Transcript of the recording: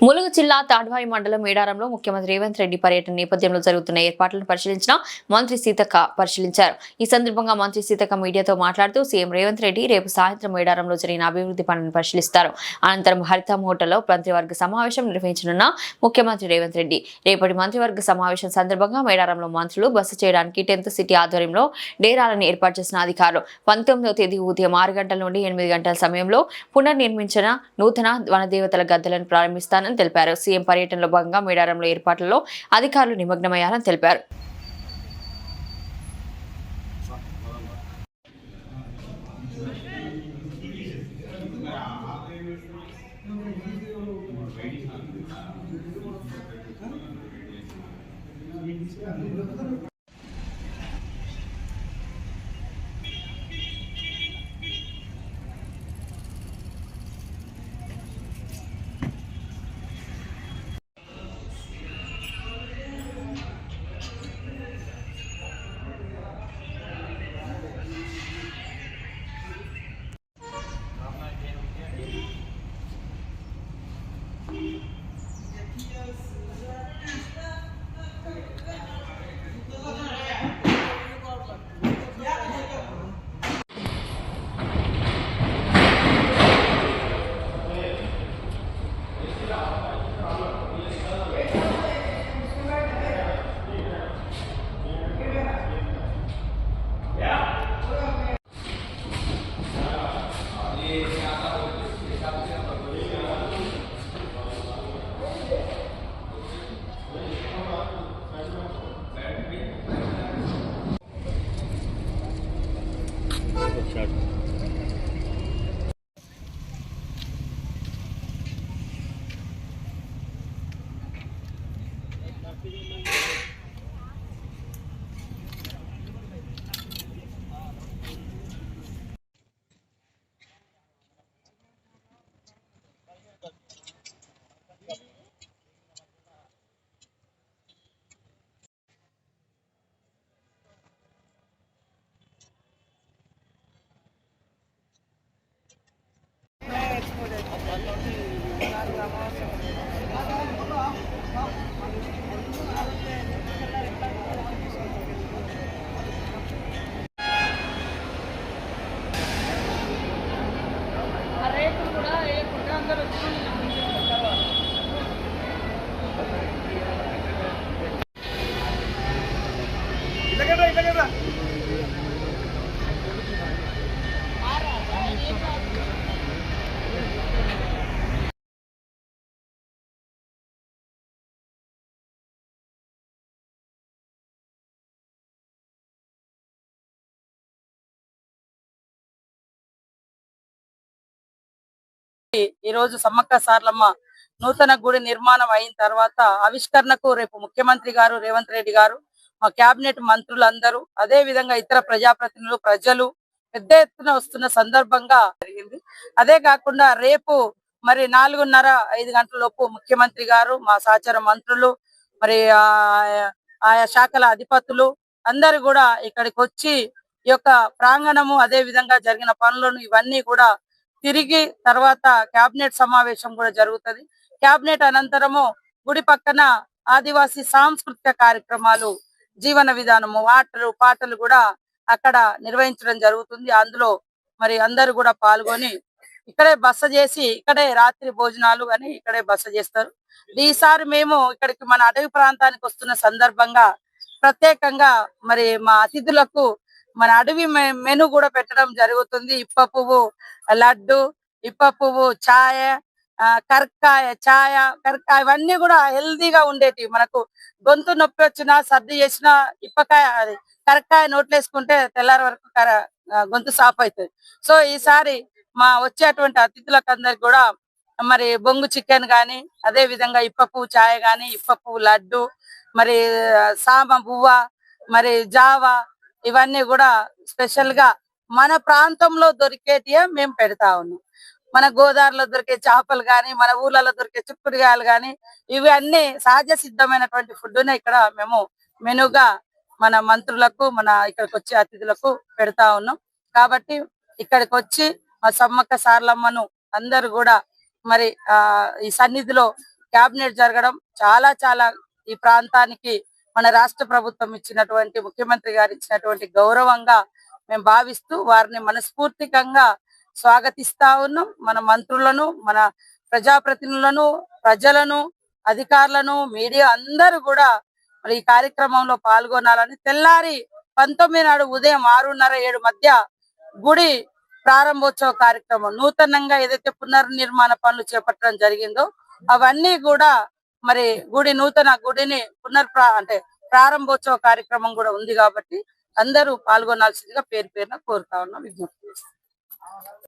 ములుగు జిల్లా తాడ్వాయి మండలం మేడారంలో ముఖ్యమంత్రి రేవంత్ రెడ్డి పర్యటన నేపథ్యంలో జరుగుతున్న ఏర్పాట్లను పరిశీలించిన మంత్రి సీతక్క పరిశీలించారు. ఈ సందర్భంగా మంత్రి సీతక్క మీడియాతో మాట్లాడుతూ సీఎం రేవంత్ రెడ్డి రేపు సాయంత్రం మేడారంలో జరిగిన అభివృద్ధి పనులను పరిశీలిస్తారు. అనంతరం హరితం హోటల్లో మంత్రివర్గ సమావేశం నిర్వహించనున్న ముఖ్యమంత్రి రేవంత్ రెడ్డి రేపటి మంత్రివర్గ సమావేశం సందర్భంగా మేడారంలో మంత్రులు బస చేయడానికి 10th సిటీ ఆధ్వర్యంలో డేరాలను ఏర్పాటు చేసిన అధికారులు 19వ తేదీ ఉదయం 6 గంటల నుండి 8 గంటల సమయంలో పునర్నిర్మించిన నూతన వనదేవతల గద్దెలను ప్రారంభిస్తానని తెలిపారు. సీఎం పర్యటనలో భాగంగా మేడారంలో ఏర్పాట్లలో అధికారులు నిమగ్నమయ్యారని తెలిపారు. ఈ రోజు సమ్మక్క సార్లమ్మ నూతన గుడి నిర్మాణం అయిన తర్వాత ఆవిష్కరణకు రేపు ముఖ్యమంత్రి గారు రేవంత్ రెడ్డి గారు, మా కేబినెట్ మంత్రులందరూ, అదే విధంగా ఇతర ప్రజాప్రతినిధులు, ప్రజలు పెద్ద ఎత్తున వస్తున్న సందర్భంగా జరిగింది. అదే కాకుండా రేపు మరి 4:30-5 గంటల లోపు ముఖ్యమంత్రి గారు, మా సహచర మంత్రులు, మరి ఆయా శాఖల అధిపతులు అందరు కూడా ఇక్కడికి వచ్చి ఈ యొక్క ప్రాంగణము, అదే విధంగా జరిగిన పనులను ఇవన్నీ కూడా తిరిగి తర్వాత కేబినెట్ సమావేశం కూడా జరుగుతుంది. కేబినెట్ అనంతరము గుడి పక్కన ఆదివాసీ సాంస్కృతిక కార్యక్రమాలు, జీవన విధానము, ఆటలు పాటలు కూడా అక్కడ నిర్వహించడం జరుగుతుంది. అందులో మరి అందరూ కూడా పాల్గొని ఇక్కడే బస చేసి ఇక్కడే రాత్రి భోజనాలు అని ఇక్కడే బస చేస్తారు. ఈసారి మేము ఇక్కడికి మన అటవీ ప్రాంతానికి వస్తున్న సందర్భంగా ప్రత్యేకంగా మరి మా అతిథులకు మన అడవి మెను కూడా పెట్టడం జరుగుతుంది. ఇప్ప పువ్వు లడ్డు, ఇప్ప పువ్వు ఛాయ, కరక్కాయ ఛాయ, కరక్కాయ ఇవన్నీ కూడా హెల్దీగా ఉండేటి. మనకు గొంతు నొప్పి వచ్చినా, సర్ది చేసినా ఇప్పకాయ అది కరక్కాయ నోట్లేసుకుంటే తెల్లారి వరకు గొంతు సాఫ్ అవుతుంది. సో ఈసారి మా వచ్చేటువంటి అతిథులకు అందరికి కూడా మరి బొంగు చికెన్ గాని, అదే విధంగా ఇప్ప పువ్వు ఛాయ గాని, ఇప్ప పువ్వు లడ్డు, మరి సామ పువ్వ, మరి జావా ఇవన్నీ కూడా స్పెషల్ గా మన ప్రాంతంలో దొరికేటియే మేము పెడతా ఉన్నాం. మన గోదావరిలో దొరికే చేపలు గాని, మన ఊర్లలో దొరికే చిక్కుడుగాయలు గాని, ఇవన్నీ సహజ సిద్ధమైనటువంటి ఫుడ్నే ఇక్కడ మేము మెనుగా మన మంత్రులకు, మన ఇక్కడికి వచ్చే అతిథులకు పెడతా ఉన్నాం. కాబట్టి ఇక్కడికి వచ్చి మా సమ్మక్క సార్లమ్మను అందరు కూడా మరి ఈ సన్నిధిలో క్యాబినెట్ జరగడం చాలా చాలా ఈ ప్రాంతానికి మన రాష్ట్ర ప్రభుత్వం ఇచ్చినటువంటి ముఖ్యమంత్రి గారు ఇచ్చినటువంటి గౌరవంగా మేము భావిస్తూ వారిని మనస్ఫూర్తికంగా స్వాగతిస్తా ఉన్నాం. మన మంత్రులను, మన ప్రజాప్రతినిధులను, ప్రజలను, అధికారులను, మీడియా అందరూ కూడా మరి ఈ కార్యక్రమంలో పాల్గొనాలని, తెల్లారి 19 నాడు ఉదయం 6:30-7 మధ్య గుడి ప్రారంభోత్సవ కార్యక్రమం నూతనంగా ఏదైతే పునర్నిర్మాణ పనులు చేపట్టడం జరిగిందో అవన్నీ కూడా మరి నూతన గుడిని అంటే ప్రారంభోత్సవ కార్యక్రమం కూడా ఉంది కాబట్టి అందరూ పాల్గొనాల్సిందిగా పేరు పేరున కోరుతా ఉన్నాం, విజ్ఞప్తి చేస్తాం.